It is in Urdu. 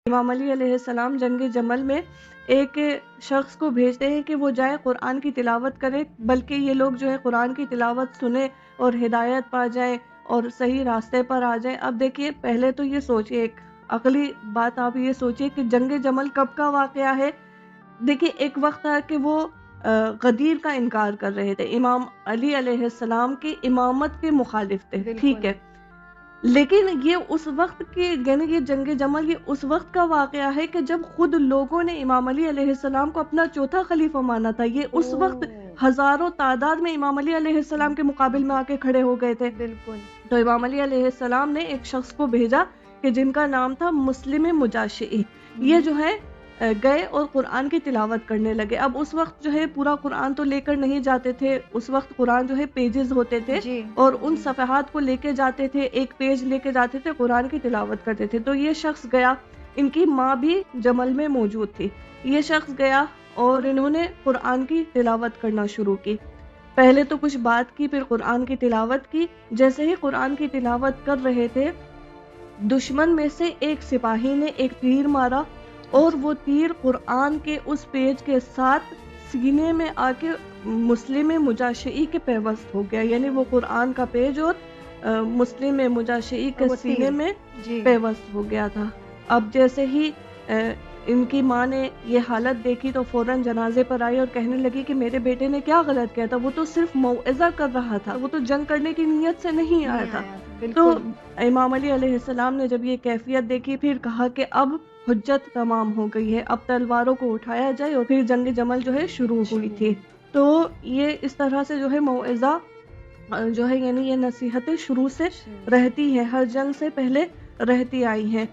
امام علی علیہ السلام جنگ جمل میں ایک شخص کو بھیجتے ہیں کہ وہ جائے قرآن کی تلاوت کرے، بلکہ یہ لوگ جو ہے قرآن کی تلاوت سنیں اور ہدایت پا جائیں اور صحیح راستے پر آ جائیں۔ اب دیکھیے، پہلے تو یہ سوچئے، ایک عقلی بات آپ یہ سوچئے کہ جنگ جمل کب کا واقعہ ہے۔ دیکھیے، ایک وقت تھا کہ وہ غدیر کا انکار کر رہے تھے، امام علی علیہ السلام کی امامت کے مخالف تھے، ٹھیک ہے، لیکن یہ اس وقت کی، یعنی یہ جنگ جمل یہ اس وقت کا واقعہ ہے کہ جب خود لوگوں نے امام علی علیہ السلام کو اپنا چوتھا خلیفہ مانا تھا۔ یہ اس وقت ہزاروں تعداد میں امام علی علیہ السلام کے مقابل میں آ کے کھڑے ہو گئے تھے۔ بالکل۔ تو امام علی علیہ السلام نے ایک شخص کو بھیجا کہ جن کا نام تھا مسلم مجاشعی۔ یہ جو ہے گئے اور قرآن کی تلاوت کرنے لگے۔ اب اس وقت جو ہے پورا قرآن تو لے کر نہیں جاتے تھے، اس وقت قرآن جو ہے پیجز ہوتے تھے اور ان صفحات کو لے کے جاتے تھے، ایک پیج لے کے جاتے تھے، قرآن کی تلاوت کرتے تھے۔ تو یہ شخص گیا، ان کی ماں بھی جمل میں موجود تھی۔ یہ شخص گیا اور انہوں نے قرآن کی تلاوت کرنا شروع کی۔ پہلے تو کچھ بات کی، پھر قرآن کی تلاوت کی۔ جیسے ہی قرآن کی تلاوت کر رہے تھے، دشمن میں سے ایک سپاہی نے ایک تیر مارا اور وہ تیر قرآن کے اس پیج کے ساتھ سینے میں آ کے مسلم مجاشعی کے پیوست ہو گیا، یعنی وہ قرآن کا پیج اور مسلم مجاشعی کے سینے میں پیوست ہو گیا تھا۔ اب جیسے ہی ان کی ماں نے یہ حالت دیکھی تو فوراً جنازے پر آئی اور کہنے لگی کہ میرے بیٹے نے کیا غلط کیا تھا، وہ تو صرف موعظہ کر رہا تھا، وہ تو جنگ کرنے کی نیت سے نہیں آیا تھا۔ تو امام علی علیہ السلام نے جب یہ کیفیت دیکھی، پھر کہا کہ اب حجت تمام ہو گئی ہے، اب تلواروں کو اٹھایا جائے، اور پھر جنگ جمل جو ہے شروع ہوئی تھی۔ تو یہ اس طرح سے جو ہے موعظہ جو ہے، یعنی یہ نصیحتیں شروع سے رہتی ہیں، ہر جنگ سے پہلے رہتی آئی ہیں۔